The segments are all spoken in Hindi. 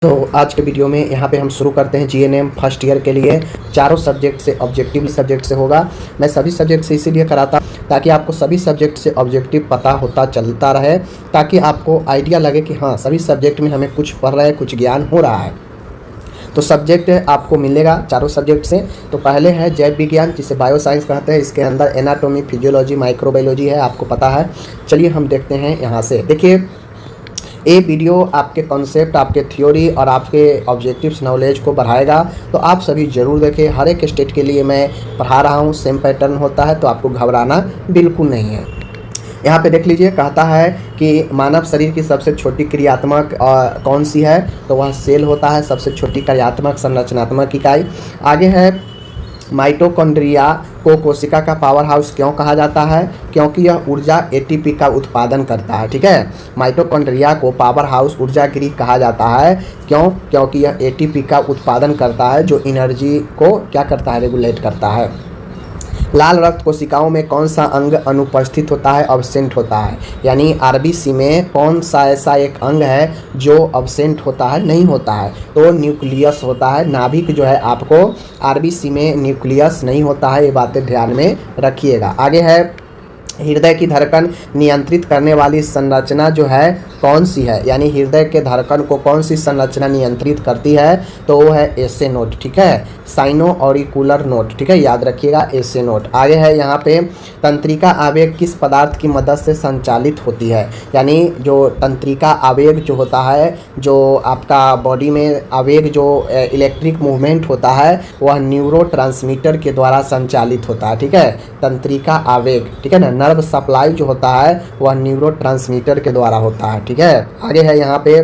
तो आज के वीडियो में यहाँ पे हम शुरू करते हैं जीएनएम फर्स्ट ईयर के लिए। चारों सब्जेक्ट से ऑब्जेक्टिव सब्जेक्ट से होगा। मैं सभी सब्जेक्ट से इसीलिए कराता ताकि आपको सभी सब्जेक्ट से ऑब्जेक्टिव पता होता चलता रहे, ताकि आपको आइडिया लगे कि हाँ सभी सब्जेक्ट में हमें कुछ पढ़ रहे हैं, कुछ ज्ञान हो रहा है। तो सब्जेक्ट आपको मिलेगा चारों सब्जेक्ट से। तो पहले है जैव विज्ञान, जिसे बायो साइंस कहते हैं। इसके अंदर एनाटॉमी, फिजियोलॉजी, माइक्रोबायोलॉजी है, आपको पता है। चलिए हम देखते हैं यहाँ से। देखिए, ये वीडियो आपके कॉन्सेप्ट, आपके थ्योरी और आपके ऑब्जेक्टिव्स नॉलेज को बढ़ाएगा, तो आप सभी ज़रूर देखें। हर एक स्टेट के लिए मैं पढ़ा रहा हूँ, सेम पैटर्न होता है, तो आपको घबराना बिल्कुल नहीं है। यहाँ पे देख लीजिए, कहता है कि मानव शरीर की सबसे छोटी क्रियात्मक कौन सी है, तो वह सेल होता है, सबसे छोटी क्रियात्मक संरचनात्मक इकाई। आगे है माइटोकॉन्ड्रिया को कोशिका का पावर हाउस क्यों कहा जाता है, क्योंकि यह ऊर्जा एटीपी का उत्पादन करता है। ठीक है, माइटोकॉन्ड्रिया को पावर हाउस, ऊर्जा गृह कहा जाता है। क्यों? क्योंकि यह एटीपी का उत्पादन करता है, जो एनर्जी को क्या करता है, रेगुलेट करता है। लाल रक्त कोशिकाओं में कौन सा अंग अनुपस्थित होता है, अब्सेंट होता है, यानी आरबीसी में कौन सा ऐसा एक अंग है जो अब्सेंट होता है, नहीं होता है, तो न्यूक्लियस होता है। नाभिक जो है, आपको आरबीसी में न्यूक्लियस नहीं होता है, ये बातें ध्यान में रखिएगा। आगे है हृदय की धड़कन नियंत्रित करने वाली संरचना जो है कौन सी है, यानी हृदय के धड़कन को कौन सी संरचना नियंत्रित करती है, तो वो है एसे नोड। ठीक है, साइनो ऑरिकुलर नोड। ठीक है, याद रखिएगा एसे नोड। आगे है यहाँ पे तंत्रिका आवेग किस पदार्थ की मदद से संचालित होती है, यानी जो तंत्रिका आवेग जो होता है, जो आपका बॉडी में आवेग जो इलेक्ट्रिक मूवमेंट होता है, वह न्यूरोट्रांसमीटर के द्वारा संचालित होता है। ठीक है, तंत्रिका आवेग, ठीक है ना। नर्व सप्लाई जो होता है वह न्यूरोट्रांसमीटर के द्वारा होता है। ठीक है, आगे है यहाँ पे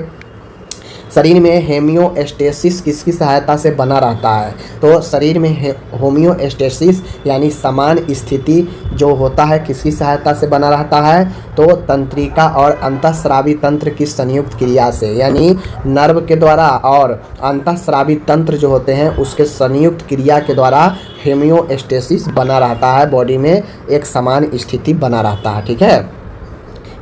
शरीर में होमियोस्टेसिस किसकी सहायता से बना रहता है, तो शरीर में होमियोस्टेसिस यानी समान स्थिति जो होता है किसकी सहायता से बना रहता है, तो तंत्रिका और अंतःस्रावी तंत्र की संयुक्त क्रिया से, यानी नर्व के द्वारा और अंतःस्रावी तंत्र जो होते हैं उसके संयुक्त क्रिया के द्वारा होमियोस्टेसिस बना रहता है, बॉडी में एक समान स्थिति बना रहता है। ठीक है,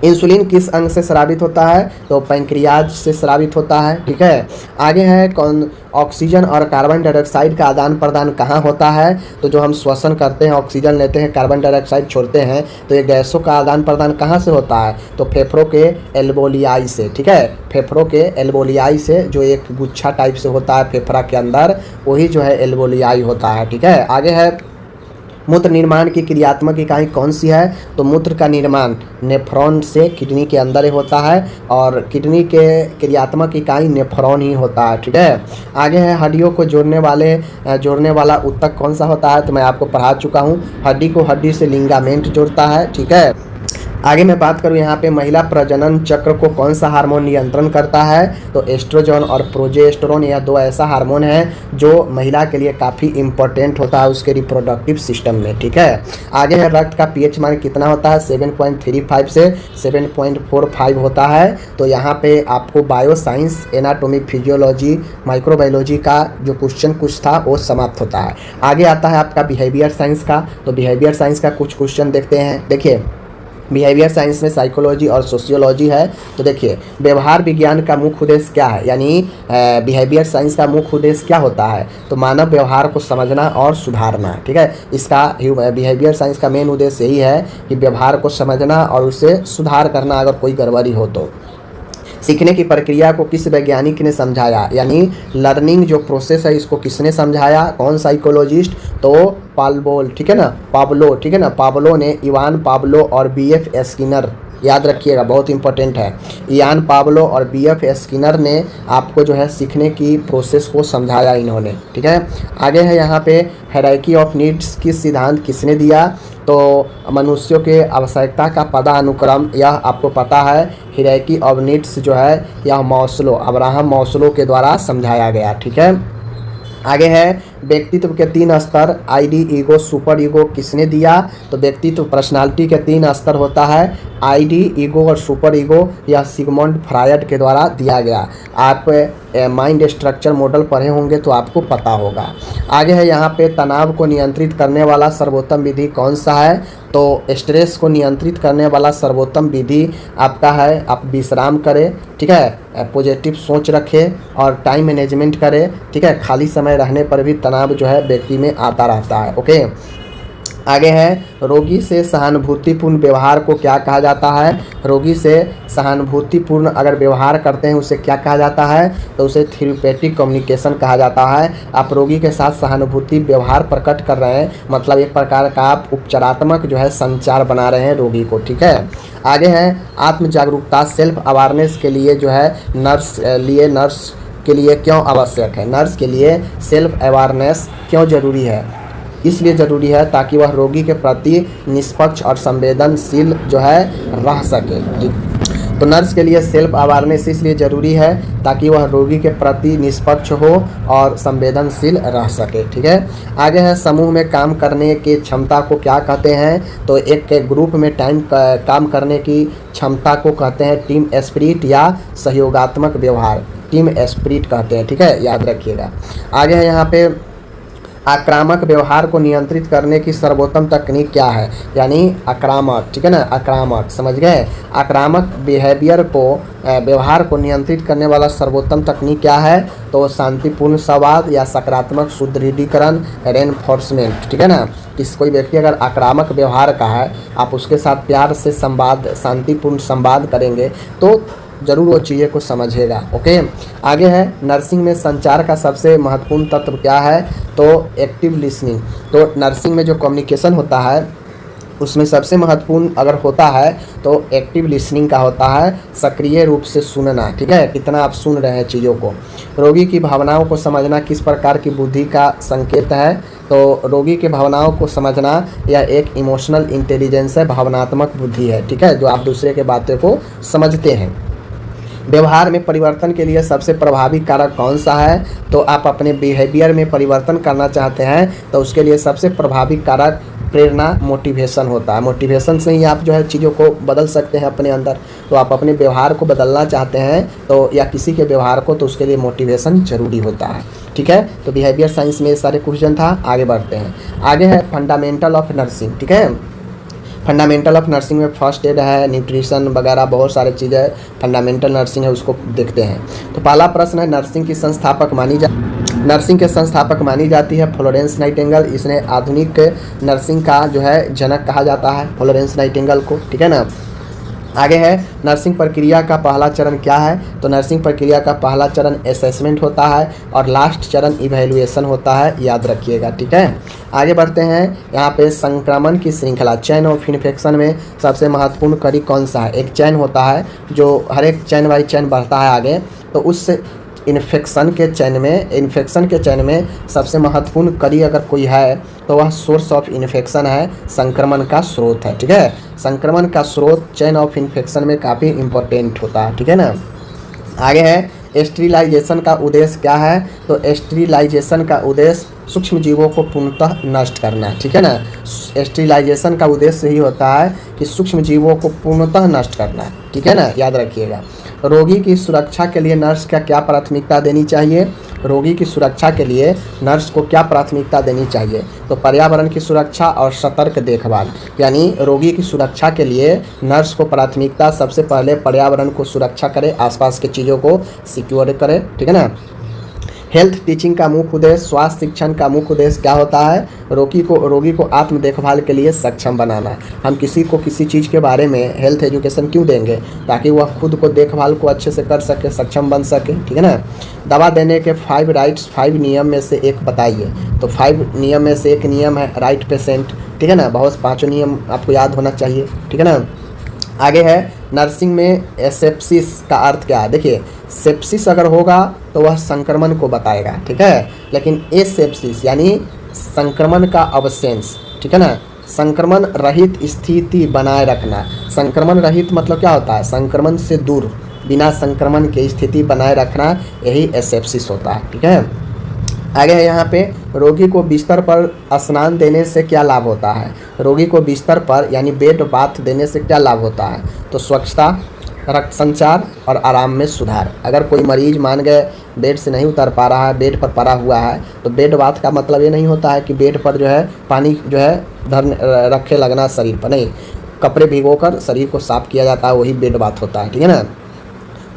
इंसुलिन किस अंग से स्रावित होता है, तो पैंक्रियाज से स्रावित होता है। ठीक है, आगे है कौन ऑक्सीजन और कार्बन डाइऑक्साइड का आदान प्रदान कहाँ होता है, तो जो हम श्वसन करते हैं, ऑक्सीजन लेते हैं, कार्बन डाइऑक्साइड छोड़ते हैं, तो ये गैसों का आदान प्रदान कहाँ से होता है, तो फेफड़ों के एल्वोलियाई से। ठीक है, फेफड़ों के एल्वोलियाई से, जो एक गुच्छा टाइप से होता है फेफड़ा के अंदर, वही जो है एल्वोलियाई होता है। ठीक है, आगे है मूत्र निर्माण की क्रियात्मक इकाई कौन सी है, तो मूत्र का निर्माण नेफ्रॉन से किडनी के अंदर ही होता है, और किडनी के क्रियात्मक इकाई नेफ्रॉन ही होता है। ठीक है, आगे है हड्डियों को जोड़ने वाला ऊतक कौन सा होता है, तो मैं आपको पढ़ा चुका हूँ। हड्डी को हड्डी से लिगामेंट जोड़ता है। ठीक है, आगे मैं बात करूँ यहाँ पे महिला प्रजनन चक्र को कौन सा हार्मोन नियंत्रण करता है, तो एस्ट्रोजन और प्रोजेस्टेरोन, यह दो ऐसा हार्मोन है जो महिला के लिए काफ़ी इंपॉर्टेंट होता है उसके रिप्रोडक्टिव सिस्टम में। ठीक है, आगे है रक्त का पीएच मान कितना होता है, 7.35 से 7.45 होता है। तो यहाँ पे आपको bio science, anatomy, physiology, microbiology का जो क्वेश्चन कुछ था वो समाप्त होता है। आगे आता है आपका बिहेवियर साइंस का, तो बिहेवियर साइंस का कुछ क्वेश्चन देखते हैं। देखिए, बिहेवियर साइंस में साइकोलॉजी और सोशियोलॉजी है। तो देखिए, व्यवहार विज्ञान का मुख्य उद्देश्य क्या है, यानी बिहेवियर साइंस का मुख्य उद्देश्य क्या होता है, तो मानव व्यवहार को समझना और सुधारना। ठीक है, इसका बिहेवियर साइंस का मेन उद्देश्य यही है कि व्यवहार को समझना और उसे सुधार करना अगर कोई गड़बड़ी हो तो। सीखने की प्रक्रिया को किस वैज्ञानिक ने समझाया, यानी लर्निंग जो प्रोसेस है इसको किसने समझाया, कौन साइकोलॉजिस्ट, तो पाब्लो। ठीक है ना, पाब्लो। ठीक है ना, पाब्लो ने, इवान पाब्लो और बीएफ स्किनर, याद रखिएगा बहुत इंपॉर्टेंट है, इयान पाब्लो और बीएफ स्किनर ने आपको जो है सीखने की प्रोसेस को समझाया इन्होंने। ठीक है, आगे है यहाँ पे हायरार्की ऑफ नीड्स की सिद्धांत किसने दिया, तो मनुष्यों के आवश्यकता का पदानुक्रम, यह आपको पता है हायरार्की ऑफ नीड्स जो है यह मास्लो, अब्राहम मास्लो के द्वारा समझाया गया। ठीक है, आगे है व्यक्तित्व के 3 स्तर, आईडी, ईगो, सुपर ईगो किसने दिया? तो व्यक्तित्व पर्सनालिटी के 3 स्तर होता है, आईडी, ईगो और सुपर ईगो, यह सिगमंड फ्रायड के द्वारा दिया गया। आप माइंड स्ट्रक्चर मॉडल पढ़े होंगे तो आपको पता होगा। आगे है यहाँ पे तनाव को नियंत्रित करने वाला सर्वोत्तम विधि कौन सा है? तो स्ट्रेस को नियंत्रित करने वाला सर्वोत्तम विधि आपका है, आप विश्राम करें, ठीक है, पॉजिटिव सोच रखें और टाइम मैनेजमेंट करें, ठीक है। खाली समय रहने पर भी तनाव जो है व्यक्ति में आता रहता है, ओके। आगे है रोगी से सहानुभूतिपूर्ण व्यवहार को क्या कहा जाता है? रोगी से सहानुभूतिपूर्ण अगर व्यवहार करते हैं उसे क्या कहा जाता है? तो उसे थेरेपेटिक कम्युनिकेशन कहा जाता है। आप रोगी के साथ सहानुभूति व्यवहार प्रकट कर रहे हैं, मतलब एक प्रकार का आप उपचारात्मक जो है संचार बना रहे हैं रोगी को, ठीक है। आगे है आत्म जागरूकता, सेल्फ अवेयरनेस के लिए जो है नर्स के लिए क्यों आवश्यक है? नर्स के लिए सेल्फ अवेयरनेस क्यों जरूरी है? इसलिए ज़रूरी है ताकि वह रोगी के प्रति निष्पक्ष और संवेदनशील जो है रह सके, ठीक। तो नर्स के लिए सेल्फ अवेयरनेस इसलिए ज़रूरी है ताकि वह रोगी के प्रति निष्पक्ष हो और संवेदनशील रह सके, ठीक है। आगे है समूह में काम करने की क्षमता को क्या कहते हैं? तो एक ग्रुप में काम करने की क्षमता को कहते हैं टीम स्पिरिट या सहयोगात्मक व्यवहार, टीम स्पिरिट कहते हैं, ठीक है, याद रखिएगा। आगे है यहाँ पे आक्रामक व्यवहार को नियंत्रित करने की सर्वोत्तम तकनीक क्या है? यानी आक्रामक, ठीक है ना, आक्रामक, समझ गए। आक्रामक बिहेवियर को व्यवहार को नियंत्रित करने वाला सर्वोत्तम तकनीक क्या है? तो शांतिपूर्ण संवाद या सकारात्मक सुदृढ़ीकरण, रेनफोर्समेंट, ठीक है ना। कोई व्यक्ति अगर आक्रामक व्यवहार का है, आप उसके साथ प्यार से संवाद, शांतिपूर्ण संवाद करेंगे तो जरूर वो चीज़ें को समझेगा, ओके। आगे है नर्सिंग में संचार का सबसे महत्वपूर्ण तत्व क्या है? तो एक्टिव लिसनिंग। तो नर्सिंग में जो कम्युनिकेशन होता है उसमें सबसे महत्वपूर्ण अगर होता है तो एक्टिव लिसनिंग का होता है, सक्रिय रूप से सुनना, ठीक है, कितना आप सुन रहे हैं चीज़ों को। रोगी की भावनाओं को समझना किस प्रकार की बुद्धि का संकेत है? तो रोगी की भावनाओं को समझना यह एक इमोशनल इंटेलिजेंस है, भावनात्मक बुद्धि है, ठीक है, जो आप दूसरे के बातें को समझते हैं। व्यवहार में परिवर्तन के लिए सबसे प्रभावी कारक कौन सा है? तो आप अपने बिहेवियर में परिवर्तन करना चाहते हैं तो उसके लिए सबसे प्रभावी कारक प्रेरणा, मोटिवेशन होता है। मोटिवेशन से ही आप जो है चीज़ों को बदल सकते हैं अपने अंदर। तो आप अपने व्यवहार को बदलना चाहते हैं तो या किसी के व्यवहार को, तो उसके लिए मोटिवेशन जरूरी होता है, ठीक है। तो बिहेवियर साइंस में ये सारे क्वेश्चन था। आगे बढ़ते हैं। आगे है फंडामेंटल ऑफ नर्सिंग, ठीक है। फंडामेंटल ऑफ नर्सिंग में फर्स्ट एड है, न्यूट्रिशन वगैरह बहुत सारे चीज़ें फंडामेंटल नर्सिंग है, उसको देखते हैं। तो पहला प्रश्न है नर्सिंग के संस्थापक मानी जाती है फ्लोरेंस नाइटिंगेल। इसने आधुनिक नर्सिंग का जो है जनक कहा जाता है फ्लोरेंस नाइटिंगेल को, ठीक है ना। आगे है नर्सिंग प्रक्रिया का पहला चरण क्या है? तो नर्सिंग प्रक्रिया का पहला चरण असेसमेंट होता है और लास्ट चरण इवैल्यूएशन होता है, याद रखिएगा, ठीक है। आगे बढ़ते हैं। यहाँ पे संक्रमण की श्रृंखला, चेन ऑफ इन्फेक्शन में सबसे महत्वपूर्ण कड़ी कौन सा है? एक चेन होता है जो हर एक चेन बाई चेन बढ़ता है आगे, तो उस इन्फेक्शन के चेन में सबसे महत्वपूर्ण कड़ी अगर कोई है तो वह सोर्स ऑफ इन्फेक्शन है, संक्रमण का स्रोत है, ठीक है। संक्रमण का स्रोत चेन ऑफ इन्फेक्शन में काफ़ी इम्पोर्टेंट होता है, ठीक है ना। आगे है स्टेरिलाइजेशन का उद्देश्य क्या है? तो स्टेरिलाइजेशन का उद्देश्य सूक्ष्म जीवों को पूर्णतः नष्ट करना, ठीक है ना। स्टेरिलाइजेशन का उद्देश्य ही होता है कि सूक्ष्म जीवों को पूर्णतः नष्ट करना, ठीक है ना, याद रखिएगा। रोगी की सुरक्षा के लिए नर्स का क्या प्राथमिकता देनी चाहिए? रोगी की सुरक्षा के लिए नर्स को क्या प्राथमिकता देनी चाहिए? तो पर्यावरण की सुरक्षा और सतर्क देखभाल, यानी रोगी की सुरक्षा के लिए नर्स को प्राथमिकता सबसे पहले पर्यावरण को सुरक्षा करे, आसपास की चीज़ों को सिक्योर करे, ठीक है ना। हेल्थ टीचिंग का मुख्य उद्देश्य, स्वास्थ्य शिक्षण का मुख्य उद्देश्य क्या होता है? रोगी को आत्म देखभाल के लिए सक्षम बनाना। हम किसी को किसी चीज़ के बारे में हेल्थ एजुकेशन क्यों देंगे? ताकि वह खुद को देखभाल को अच्छे से कर सके, सक्षम बन सके, ठीक है ना। दवा देने के 5 राइट्स, 5 नियम में से एक बताइए। तो 5 नियम में से एक नियम है राइट पेशेंट, ठीक है ना। बहुत 5 नियम आपको याद होना चाहिए, ठीक है ना। आगे है नर्सिंग में एसेप्सिस का अर्थ क्या है? देखिए, सेप्सिस अगर होगा तो वह संक्रमण को बताएगा, ठीक है, लेकिन एसेप्सिस यानी संक्रमण का अब्सेंस, ठीक है ना, संक्रमण रहित स्थिति बनाए रखना। संक्रमण रहित मतलब क्या होता है? संक्रमण से दूर, बिना संक्रमण की स्थिति बनाए रखना, यही एसेप्सिस होता है, ठीक है। आगे है यहाँ पे, रोगी को बिस्तर पर स्नान देने से क्या लाभ होता है। रोगी को बिस्तर पर यानी बेड बाथ देने से क्या लाभ होता है। तो स्वच्छता, रक्त संचार और आराम में सुधार। अगर कोई मरीज मान गए बेड से नहीं उतर पा रहा है, बेड पर पड़ा हुआ है, तो बेड बाथ का मतलब ये नहीं होता है कि बेड पर जो है पानी जो है रखे लगना शरीर पर, नहीं, कपड़े भिगोकर शरीर को साफ किया जाता है, वही बेड बाथ होता है, ठीक है ना।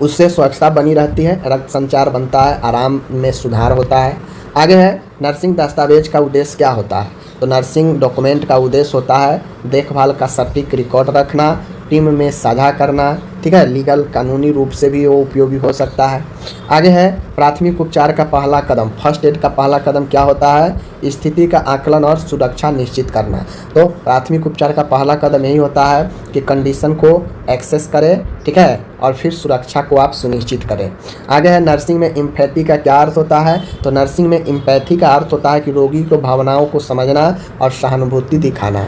उससे स्वच्छता बनी रहती है, रक्त संचार बनता है, आराम में सुधार होता है। आगे है, नर्सिंग दस्तावेज का उद्देश्य क्या होता है। तो नर्सिंग डॉक्यूमेंट का उद्देश्य होता है देखभाल का सटीक रिकॉर्ड रखना, टीम में साझा करना, ठीक है, लीगल कानूनी रूप से भी वो उपयोगी हो सकता है। आगे है, प्राथमिक उपचार का पहला कदम, फर्स्ट एड का पहला कदम क्या होता है। स्थिति का आकलन और सुरक्षा निश्चित करना। तो प्राथमिक उपचार का पहला कदम यही होता है कि कंडीशन को एक्सेस करें, ठीक है, और फिर सुरक्षा को आप सुनिश्चित करें। आगे है, नर्सिंग में एम्पैथी का क्या अर्थ होता है। तो नर्सिंग में एम्पैथी का अर्थ होता है कि रोगी को भावनाओं को समझना और सहानुभूति दिखाना।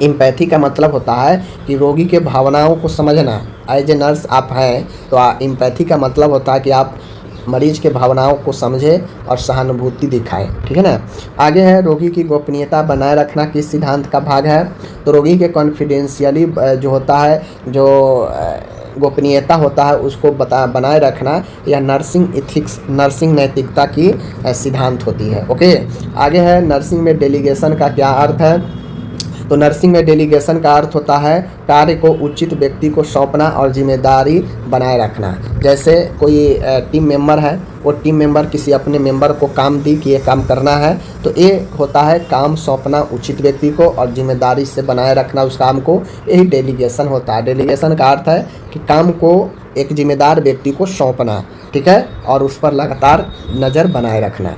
एम्पैथी का मतलब होता है कि रोगी के भावनाओं को समझना। एज ए नर्स आप हैं तो एम्पैथी का मतलब होता है कि आप मरीज के भावनाओं को समझें और सहानुभूति दिखाएं, ठीक है ना। आगे है, रोगी की गोपनीयता बनाए रखना किस सिद्धांत का भाग है। तो रोगी के कॉन्फिडेंशियली जो होता है, जो गोपनीयता होता है, उसको बनाए रखना, यह नर्सिंग एथिक्स, नर्सिंग नैतिकता की सिद्धांत होती है। ओके, आगे है, नर्सिंग में डेलीगेशन का क्या अर्थ है। तो नर्सिंग में डेलीगेशन का अर्थ होता है कार्य को उचित व्यक्ति को सौंपना और जिम्मेदारी बनाए रखना। जैसे कोई टीम मेंबर है, वो टीम मेंबर किसी अपने मेंबर को काम दी कि ये काम करना है, तो ये होता है काम सौंपना उचित व्यक्ति को और जिम्मेदारी से बनाए रखना उस काम को, यही डेलीगेशन होता है। डेलीगेशन का अर्थ है कि काम को एक जिम्मेदार व्यक्ति को सौंपना, ठीक है, और उस पर लगातार नज़र बनाए रखना।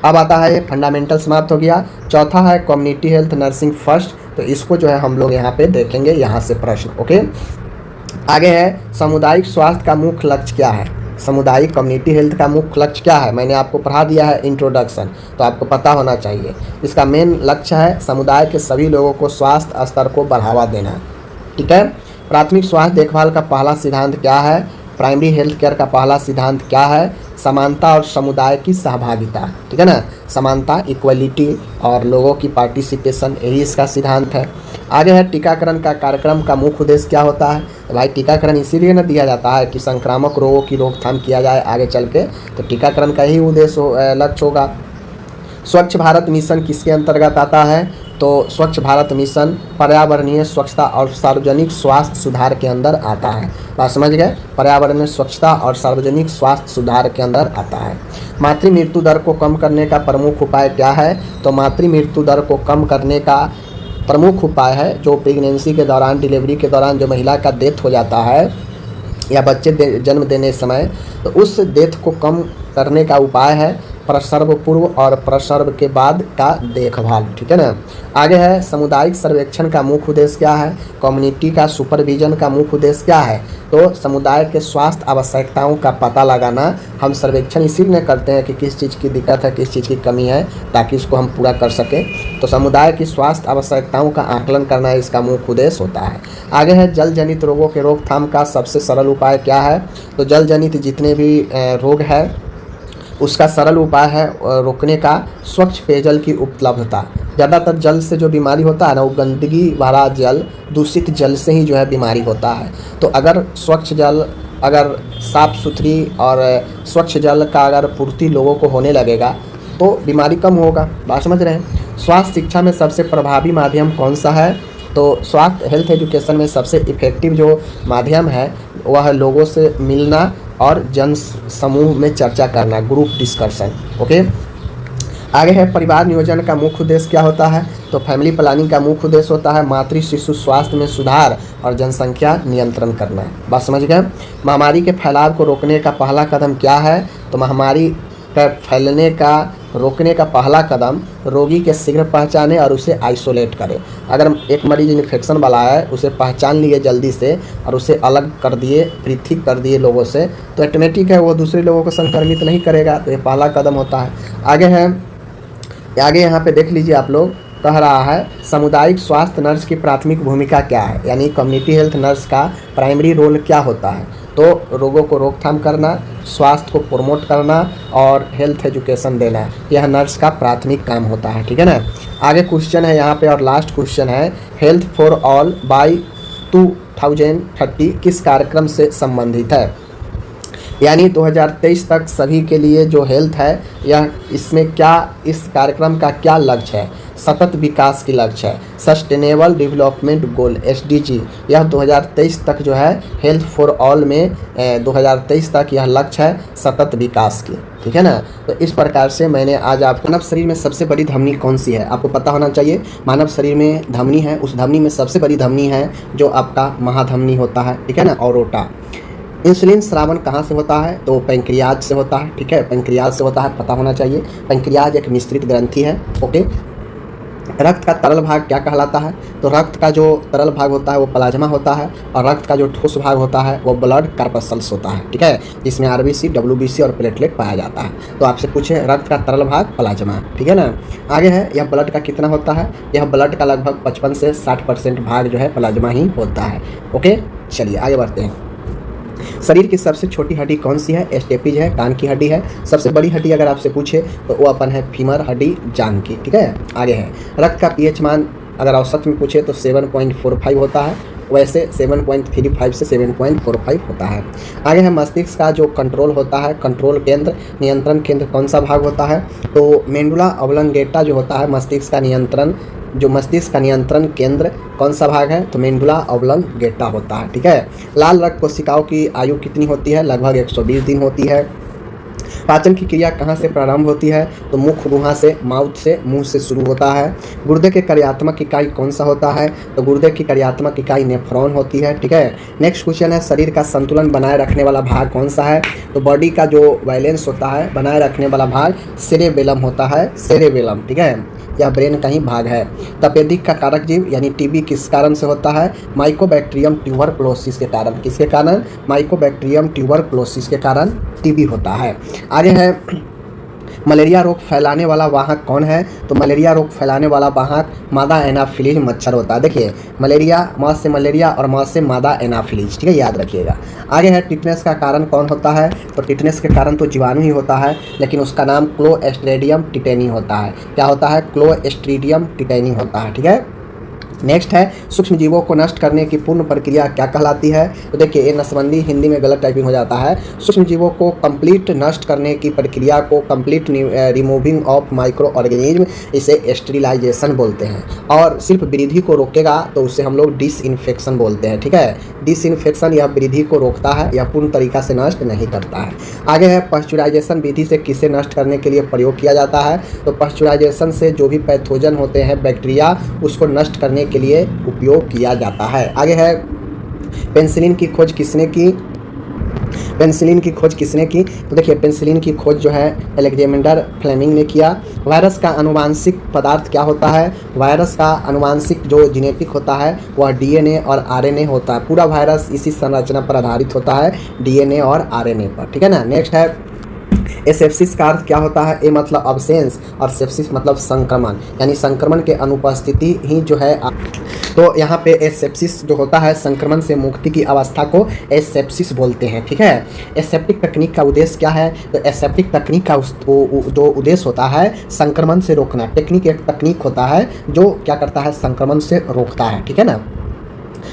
अब आता है, फंडामेंटल समाप्त हो गया। चौथा है कम्युनिटी हेल्थ नर्सिंग फर्स्ट। तो इसको जो है हम लोग यहाँ पे देखेंगे, यहाँ से प्रश्न। ओके, आगे है, सामुदायिक स्वास्थ्य का मुख्य लक्ष्य क्या है। सामुदायिक कम्युनिटी हेल्थ का मुख्य लक्ष्य क्या है, मैंने आपको पढ़ा दिया है इंट्रोडक्शन, तो आपको पता होना चाहिए। इसका मेन लक्ष्य है समुदाय के सभी लोगों को स्वास्थ्य स्तर को बढ़ावा देना, ठीक है। प्राथमिक स्वास्थ्य देखभाल का पहला सिद्धांत क्या है। प्राइमरी हेल्थ केयर का पहला सिद्धांत क्या है। समानता और समुदाय की सहभागिता, ठीक है ना, समानता, इक्वलिटी और लोगों की पार्टिसिपेशन, यही इसका सिद्धांत है। आगे है, टीकाकरण का कार्यक्रम का मुख्य उद्देश्य क्या होता है। तो भाई टीकाकरण इसीलिए ना दिया जाता है कि संक्रामक रोगों की रोकथाम किया जाए आगे चल के, तो टीकाकरण का ही उद्देश्य लक्ष्य होगा। स्वच्छ भारत मिशन किसके अंतर्गत आता है। तो स्वच्छ भारत मिशन पर्यावरणीय स्वच्छता और सार्वजनिक स्वास्थ्य सुधार के अंदर आता है। बात समझ गए, पर्यावरणीय स्वच्छता और सार्वजनिक स्वास्थ्य सुधार के अंदर आता है। मातृ मृत्यु दर को कम करने का प्रमुख उपाय क्या है। तो मातृ मृत्यु दर को कम करने का प्रमुख उपाय है, जो प्रेगनेंसी के दौरान, डिलीवरी के दौरान जो महिला का डेथ हो जाता है या बच्चे जन्म देने समय, तो उस डेथ को कम करने का उपाय है प्रसव पूर्व और प्रसव के बाद का देखभाल, ठीक है ना। आगे है, सामुदायिक सर्वेक्षण का मुख्य उद्देश्य क्या है। कम्युनिटी का सुपरविजन का मुख्य उद्देश्य क्या है। तो समुदाय के स्वास्थ्य आवश्यकताओं का पता लगाना। हम सर्वेक्षण इसीलिए करते हैं कि किस चीज़ की दिक्कत है, किस चीज़ की कमी है, ताकि इसको हम पूरा कर सकें। तो समुदाय की स्वास्थ्य आवश्यकताओं का आकलन करना इसका मुख्य उद्देश्य होता है। आगे है, जल जनित रोगों के रोकथाम का सबसे सरल उपाय क्या है। तो जल जनित जितने भी रोग है उसका सरल उपाय है रोकने का स्वच्छ पेयजल की उपलब्धता। ज़्यादातर जल से जो बीमारी होता है ना, वो गंदगी भरा जल, दूषित जल से ही जो है बीमारी होता है। तो अगर स्वच्छ जल, अगर साफ़ सुथरी और स्वच्छ जल का अगर पूर्ति लोगों को होने लगेगा तो बीमारी कम होगा। बात समझ रहे हैं। स्वास्थ्य शिक्षा में सबसे प्रभावी माध्यम कौन सा है। तो स्वास्थ्य हेल्थ एजुकेशन में सबसे इफ़ेक्टिव जो माध्यम है वह है लोगों से मिलना और जन समूह में चर्चा करना, ग्रुप डिस्कशन। ओके, आगे है, परिवार नियोजन का मुख्य उद्देश्य क्या होता है। तो फैमिली प्लानिंग का मुख्य उद्देश्य होता है मातृ शिशु स्वास्थ्य में सुधार और जनसंख्या नियंत्रण करना। बात समझ गए। महामारी के फैलाव को रोकने का पहला कदम क्या है। तो महामारी का फैलने का रोकने का पहला कदम रोगी के शीघ्र पहचाने और उसे आइसोलेट करें। अगर एक मरीज इन्फेक्शन वाला है, उसे पहचान लिए जल्दी से और उसे अलग कर दिए, पृथक कर दिए लोगों से, तो ऑटोमेटिक है वो दूसरे लोगों को संक्रमित नहीं करेगा। तो ये पहला कदम होता है। आगे है, आगे यहाँ पे देख लीजिए आप लोग, कह रहा है सामुदायिक स्वास्थ्य नर्स की प्राथमिक भूमिका क्या है, यानी कम्युनिटी हेल्थ नर्स का प्राइमरी रोल क्या होता है। तो रोगों को रोकथाम करना, स्वास्थ्य को प्रमोट करना और हेल्थ एजुकेशन देना, यह नर्स का प्राथमिक काम होता है। ठीक है ना। आगे क्वेश्चन है यहाँ पे और लास्ट क्वेश्चन है, हेल्थ फॉर ऑल बाय 2030 किस कार्यक्रम से संबंधित है। यानी 2023 तक सभी के लिए जो हेल्थ है, यह इसमें क्या, इस कार्यक्रम का क्या लक्ष्य है। सतत विकास की लक्ष्य है, सस्टेनेबल डेवलपमेंट गोल SDG। यह 2023 तक जो है हेल्थ फॉर ऑल में 2023 तक यह लक्ष्य है सतत विकास की। ठीक है ना। तो इस प्रकार से मैंने आज आप, मानव शरीर में सबसे बड़ी धमनी कौन सी है आपको पता होना चाहिए। मानव शरीर में धमनी है, उस धमनी में सबसे बड़ी धमनी है जो आपका महाधमनी होता है। ठीक है ना, ऑरोटा। इंसुलिन स्रावन कहाँ से होता है, तो पैंक्रियाज से होता है। ठीक है, पैंक्रियाज से होता है, पता होना चाहिए। पैंक्रियाज एक मिश्रित ग्रंथि है। ओके। रक्त का तरल भाग क्या कहलाता है, तो रक्त का जो तरल भाग होता है वो प्लाज्मा होता है और रक्त का जो ठोस भाग होता है वो ब्लड कार्पसल्स होता है। ठीक है, जिसमें RBC, WBC और प्लेटलेट पाया जाता है। तो आपसे पूछे रक्त का तरल भाग प्लाज्मा। ठीक है ना। आगे है, यह ब्लड का कितना होता है, यह ब्लड का लगभग 55 से 60% भाग जो है प्लाज्मा ही होता है। ओके, चलिए आगे बढ़ते हैं। शरीर की सबसे छोटी हड्डी कौन सी है, स्टेपिज है, कान की हड्डी है। सबसे बड़ी हड्डी अगर आपसे पूछे तो वो अपन है फीमर हड्डी, जांघ की। ठीक है, आगे है, रक्त का pH मान अगर औसत में पूछे तो 7.45 होता है, वैसे 7.35 से 7.45 होता है। आगे है, मस्तिष्क का जो कंट्रोल होता है, कंट्रोल केंद्र, नियंत्रण केंद्र कौन सा भाग होता है, तो मेंडुला ऑब्लंगेटा जो होता है मस्तिष्क का नियंत्रण, जो मस्तिष्क का नियंत्रण केंद्र कौन सा भाग है, तो मेंडुला ऑब्लंगेटा होता है। ठीक है। लाल रक्त कोशिकाओं की आयु कितनी होती है, लगभग 120 दिन होती है। पाचन की क्रिया कहाँ से प्रारंभ होती है, तो मुख गुहा से, माउथ से, मुंह से शुरू होता है। गुर्दे के कार्यात्मक इकाई कौन सा होता है, तो गुर्दे की कार्यात्मक इकाई नेफ्रॉन होती है। ठीक है। नेक्स्ट क्वेश्चन है, शरीर का संतुलन बनाए रखने वाला भाग कौन सा है, तो बॉडी का जो बैलेंस होता है बनाए रखने वाला भाग सेरेबेलम होता है, सेरेबेलम। ठीक है, यह ब्रेन का ही भाग है। तपेदिक का कारक जीव यानी टीबी किस कारण से होता है, माइकोबैक्टीरियम ट्यूबरक्लोसिस के कारण। किसके कारण, माइकोबैक्टीरियम ट्यूबरक्लोसिस के कारण टीबी होता है। आगे है, मलेरिया रोग फैलाने वाला वाहक कौन है, तो मलेरिया रोग फैलाने वाला वाहक मादा एनाफिलीज मच्छर होता है। देखिए, मलेरिया, माँ से मलेरिया और माँ से मादा एनाफिलीज। ठीक है, याद रखिएगा। आगे है, टिटनेस का कारण कौन होता है, तो टिटनेस के कारण तो जीवाणु ही होता है, लेकिन उसका नाम क्लोस्ट्रीडियम टिटेनी होता है। क्या होता है, क्लोस्ट्रीडियम टिटेनी होता है। ठीक है। नेक्स्ट है, सूक्ष्म जीवों को नष्ट करने की पूर्ण प्रक्रिया क्या कहलाती है, तो देखिए ये नसबंदी हिंदी में गलत टाइपिंग हो जाता है। सूक्ष्म जीवों को कंप्लीट नष्ट करने की प्रक्रिया को complete removing of micro organism, इसे स्टेरिलाइजेशन बोलते हैं। और सिर्फ वृद्धि को रोकेगा तो उसे हम लोग डिसइंफेक्शन बोलते हैं। ठीक है, डिसइंफेक्शन यह वृद्धि को रोकता है, यह पूर्ण तरीका से नष्ट नहीं करता है। आगे है, पाश्चुराइजेशन विधि से किसे नष्ट करने के लिए प्रयोग किया जाता है, तो पाश्चुराइजेशन से जो भी पैथोजन होते हैं, बैक्टीरिया, उसको नष्ट करने के लिए उपयोग किया जाता है। आगे है, पेनिसिलिन की खोज किसने की, पेनिसिलिन की खोज किसने की, तो देखिए पेनिसिलिन की खोज जो है अलेक्जेंडर फ्लेमिंग ने किया। वायरस का आनुवांशिक पदार्थ क्या होता है, वायरस का आनुवांशिक जो जेनेटिक होता है वह DNA और RNA होता है। पूरा वायरस इसी संरचना पर आधारित होता है, DNA और RNA पर। ठीक है ना। नेक्स्ट है, एसेप्सिस का अर्थ क्या होता है, ए मतलब अब्सेंस और सेप्सिस मतलब संक्रमण, यानी संक्रमण के अनुपस्थिति ही जो है। तो यहाँ पे एसेप्सिस जो होता है संक्रमण से मुक्ति की अवस्था को एसेप्सिस बोलते हैं। ठीक है। एसेप्टिक तकनीक का उद्देश्य क्या है, तो एसेप्टिक तकनीक का जो उद्देश्य होता है संक्रमण से रोकना। टेक्निक एक तकनीक होता है जो क्या करता है, संक्रमण से रोकता है। ठीक है ना।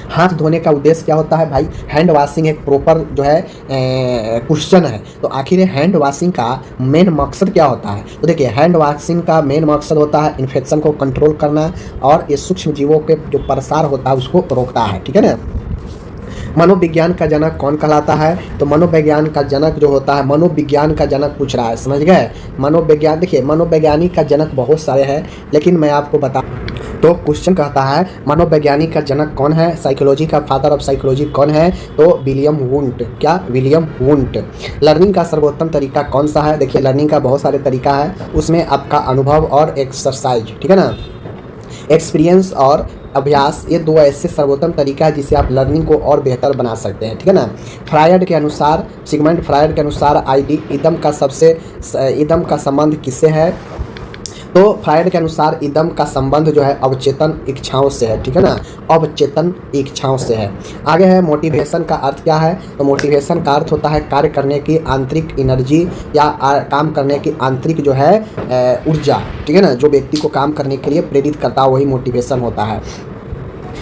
हाथ धोने का उद्देश्य क्या होता है भाई, हैंड वॉशिंग एक प्रॉपर जो है क्वेश्चन है। तो आखिर हैंड वॉशिंग का मेन मकसद क्या होता है, तो देखिए हैंड वॉशिंग का मेन मकसद होता है इन्फेक्शन को कंट्रोल करना और ये सूक्ष्म जीवों के जो प्रसार होता है उसको रोकता है। ठीक है ना। मनोविज्ञान का जनक कौन कहलाता है, तो मनोविज्ञान का जनक जो होता है, मनोविज्ञान का जनक पूछ रहा है, समझ गए। मनोविज्ञान, देखिए मनोवैज्ञानिक का जनक बहुत सारे हैं, लेकिन मैं आपको बता, तो क्वेश्चन कहता है मनोवैज्ञानिक का जनक कौन है, साइकोलॉजी का फादर ऑफ साइकोलॉजी कौन है, तो विलियम वुंट। क्या, विलियम वुंट। लर्निंग का सर्वोत्तम तरीका कौन सा है, देखिए लर्निंग का बहुत सारे तरीका है, उसमें आपका अनुभव और एक्सरसाइज। ठीक है ना। एक्सपीरियंस और अभ्यास, ये दो ऐसे सर्वोत्तम तरीका है जिससे आप लर्निंग को और बेहतर बना सकते हैं। ठीक है ना। फ्रायड के अनुसार, सिगमंड फ्रायड के अनुसार इदम का संबंध किससे है, तो फ्राइड के अनुसार इदम का संबंध जो है अवचेतन इच्छाओं से है, ठीक है ना, अवचेतन इच्छाओं से है। आगे है मोटिवेशन का अर्थ क्या है, तो मोटिवेशन का अर्थ होता है कार्य करने की आंतरिक एनर्जी या काम करने की आंतरिक जो है ऊर्जा, ठीक है ना, जो व्यक्ति को काम करने के लिए प्रेरित करता है वही मोटिवेशन होता है।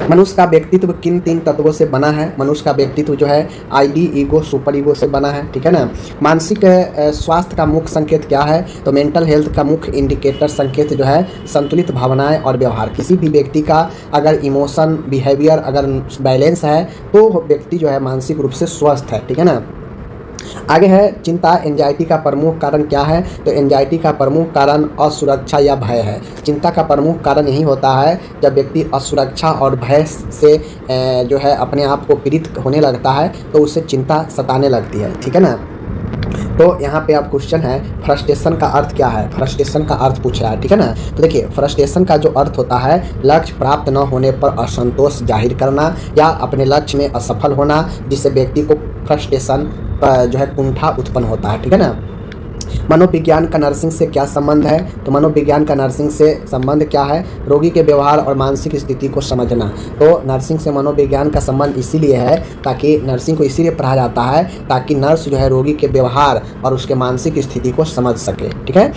मनुष्य का व्यक्तित्व किन 3 तत्वों से बना है, मनुष्य का व्यक्तित्व जो है आईडी, ईगो, सुपर ईगो से बना है, ठीक है ना। मानसिक स्वास्थ्य का मुख्य संकेत क्या है, तो मेंटल हेल्थ का मुख्य इंडिकेटर संकेत जो है संतुलित भावनाएं और व्यवहार। किसी भी व्यक्ति का अगर इमोशन बिहेवियर अगर बैलेंस है तो व्यक्ति जो है मानसिक रूप से स्वस्थ है, ठीक है ना। आगे है चिंता एंजाइटी का प्रमुख कारण क्या है, तो एंजाइटी का प्रमुख कारण असुरक्षा या भय है। चिंता का प्रमुख कारण यही होता है जब व्यक्ति असुरक्षा और भय से जो है अपने आप को पीड़ित होने लगता है तो उससे चिंता सताने लगती है, ठीक है ना। तो यहाँ पे आप क्वेश्चन है फ्रस्ट्रेशन का अर्थ क्या है, फ्रस्ट्रेशन का अर्थ पूछा है, ठीक है ना। तो देखिए फ्रस्ट्रेशन का जो अर्थ होता है लक्ष्य प्राप्त न होने पर असंतोष जाहिर करना या अपने लक्ष्य में असफल होना, जिससे व्यक्ति को फ्रस्ट्रेशन जो है कुंठा उत्पन्न होता है, ठीक है ना। मनोविज्ञान का नर्सिंग से क्या संबंध है, तो मनोविज्ञान का नर्सिंग से संबंध क्या है, रोगी के व्यवहार और मानसिक स्थिति को समझना। तो नर्सिंग से मनोविज्ञान का संबंध इसीलिए है ताकि नर्सिंग को इसीलिए पढ़ा जाता है ताकि नर्स जो है रोगी के व्यवहार और उसके मानसिक स्थिति को समझ सके, ठीक है।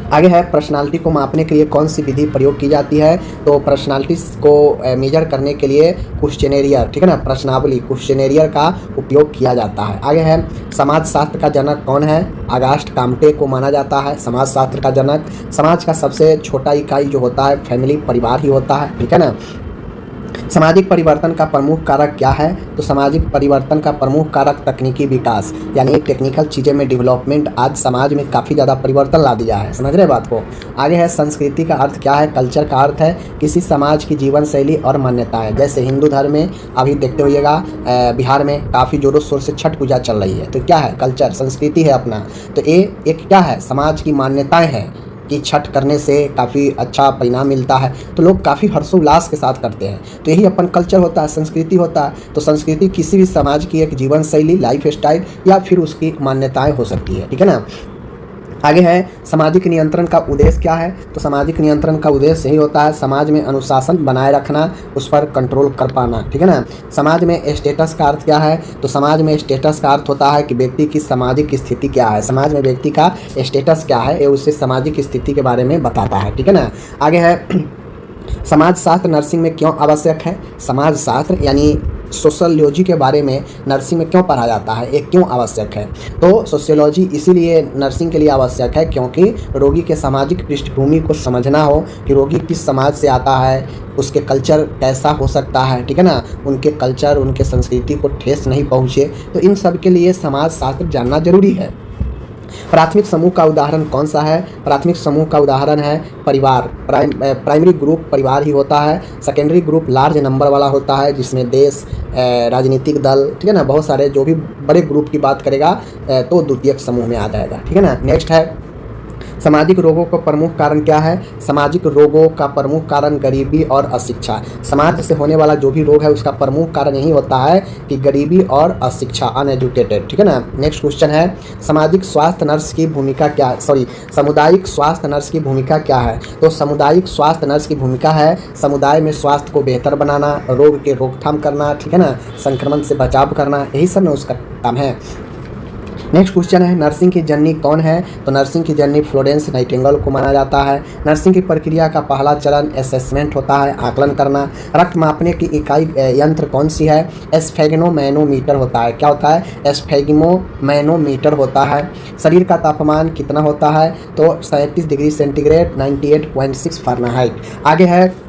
आगे है पर्सनालिटी को मापने के लिए कौन सी विधि प्रयोग की जाती है, तो पर्सनालिटी को मेजर करने के लिए क्वेश्चनेरियर, ठीक है ना, प्रश्नावली क्वेश्चनेरियर का उपयोग किया जाता है। आगे है समाजशास्त्र का जनक कौन है, अगास्ट काम्टे को माना जाता है समाजशास्त्र का जनक। समाज का सबसे छोटा इकाई जो होता है फैमिली परिवार ही होता है, ठीक है ना। सामाजिक परिवर्तन का प्रमुख कारक क्या है, तो सामाजिक परिवर्तन का प्रमुख कारक तकनीकी विकास यानी टेक्निकल चीज़ें में डेवलपमेंट आज समाज में काफ़ी ज़्यादा परिवर्तन ला दिया है, समझ रहे बात को। आगे है संस्कृति का अर्थ क्या है, कल्चर का अर्थ है किसी समाज की जीवन शैली और मान्यताएं। जैसे हिंदू धर्म में अभी देखते होइएगा बिहार में काफ़ी जोरों शोर से छठ पूजा चल रही है, तो क्या है कल्चर संस्कृति है अपना। तो ये एक क्या है समाज की मान्यताएँ हैं कि छठ करने से काफ़ी अच्छा परिणाम मिलता है, तो लोग काफ़ी हर्षोल्लास के साथ करते हैं, तो यही अपन कल्चर होता है, संस्कृति होता है। तो संस्कृति किसी भी समाज की एक जीवन शैली लाइफ स्टाइल या फिर उसकी मान्यताएं हो सकती है, ठीक है ना। आगे है सामाजिक नियंत्रण का उद्देश्य क्या है, तो सामाजिक नियंत्रण का उद्देश्य यही होता है समाज में अनुशासन बनाए रखना, उस पर कंट्रोल कर पाना, ठीक है ना। समाज में स्टेटस का अर्थ क्या है, तो समाज में स्टेटस का अर्थ होता है कि व्यक्ति की सामाजिक स्थिति क्या है, समाज में व्यक्ति का स्टेटस क्या है ये उससे सामाजिक स्थिति के बारे में बताता है, ठीक है ना। आगे है समाजशास्त्र नर्सिंग में क्यों आवश्यक है, समाजशास्त्र यानी सोशलियोलॉजी के बारे में नर्सिंग में क्यों पढ़ा जाता है, ये क्यों आवश्यक है, तो सोशियोलॉजी इसीलिए नर्सिंग के लिए आवश्यक है क्योंकि रोगी के सामाजिक पृष्ठभूमि को समझना हो कि रोगी किस समाज से आता है, उसके कल्चर कैसा हो सकता है, ठीक है ना, उनके कल्चर उनके संस्कृति को ठेस नहीं पहुँचे, तो इन सब के लिए समाजशास्त्र जानना जरूरी है। प्राथमिक समूह का उदाहरण कौन सा है, प्राथमिक समूह का उदाहरण है परिवार, प्राइमरी ग्रुप परिवार ही होता है। सेकेंडरी ग्रुप लार्ज नंबर वाला होता है जिसमें देश राजनीतिक दल, ठीक है ना, बहुत सारे जो भी बड़े ग्रुप की बात करेगा तो द्वितीयक समूह में आ जाएगा, ठीक है ना। नेक्स्ट है सामाजिक रोगों का प्रमुख कारण क्या है, सामाजिक रोगों का प्रमुख कारण गरीबी और अशिक्षा। समाज से होने वाला जो भी रोग है उसका प्रमुख कारण यही होता है कि गरीबी और अशिक्षा, अनएजुकेटेड, ठीक है ना। नेक्स्ट क्वेश्चन है सामाजिक स्वास्थ्य नर्स की भूमिका क्या, सामुदायिक स्वास्थ्य नर्स की भूमिका क्या है, तो सामुदायिक स्वास्थ्य नर्स की भूमिका है समुदाय में स्वास्थ्य को बेहतर बनाना, रोग के रोकथाम करना, ठीक है ना, संक्रमण से बचाव करना, यही सब ना उसका काम है। नेक्स्ट क्वेश्चन है नर्सिंग की जननी कौन है, तो नर्सिंग की जननी फ्लोरेंस नाइटिंगेल को माना जाता है। नर्सिंग की प्रक्रिया का पहला चरण असेसमेंट होता है, आकलन करना। रक्त मापने की इकाई यंत्र कौन सी है, एस्फेग्मोमैनोमीटर होता है। क्या होता है, एस्फेग्मोमैनोमीटर होता है। शरीर का तापमान कितना होता है, तो 37 डिग्री सेंटीग्रेड 98.6 फ़ारेनहाइट। आगे है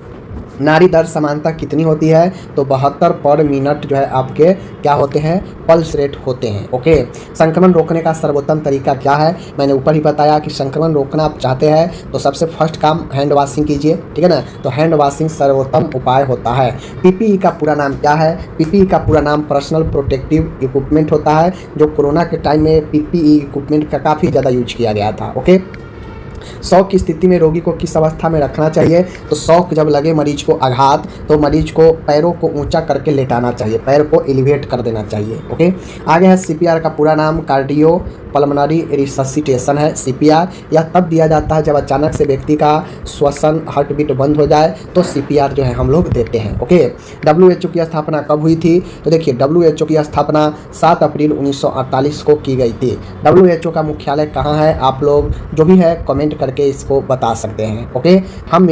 नाड़ी दर समानता कितनी होती है, तो 72 पर मिनट जो है आपके क्या होते हैं पल्स रेट होते हैं, ओके। संक्रमण रोकने का सर्वोत्तम तरीका क्या है, मैंने ऊपर ही बताया कि संक्रमण रोकना आप चाहते हैं तो सबसे फर्स्ट काम हैंड वॉशिंग कीजिए, ठीक है ना, तो हैंड वॉशिंग सर्वोत्तम उपाय होता है। पीपीई का पूरा नाम क्या है, पीपीई का पूरा नाम पर्सनल प्रोटेक्टिव इक्विपमेंट होता है, जो कोरोना के टाइम में पीपीई इक्विपमेंट का काफ़ी ज़्यादा यूज किया गया था, ओके। शौक की स्थिति में रोगी को किस अवस्था में रखना चाहिए, तो शौक जब लगे मरीज को आघात तो मरीज को पैरों को ऊंचा करके लेटाना चाहिए, पैर को एलिवेट कर देना चाहिए, ओके। आगे है सीपीआर का पूरा नाम कार्डियो पल्मोनरी रिससिटेशन है CPR। यह तब दिया जाता है जब अचानक से व्यक्ति का श्वसन हार्ट बीट बंद हो जाए तो CPR जो है हम लोग देते हैं। ओके, WHO की स्थापना कब हुई थी? तो देखिए WHO की स्थापना 7 अप्रैल 1948 को की गई थी। WHO का मुख्यालय कहाँ है? आप लोग जो भी है कमेंट करके इसको बता सकते हैं। ओके, हम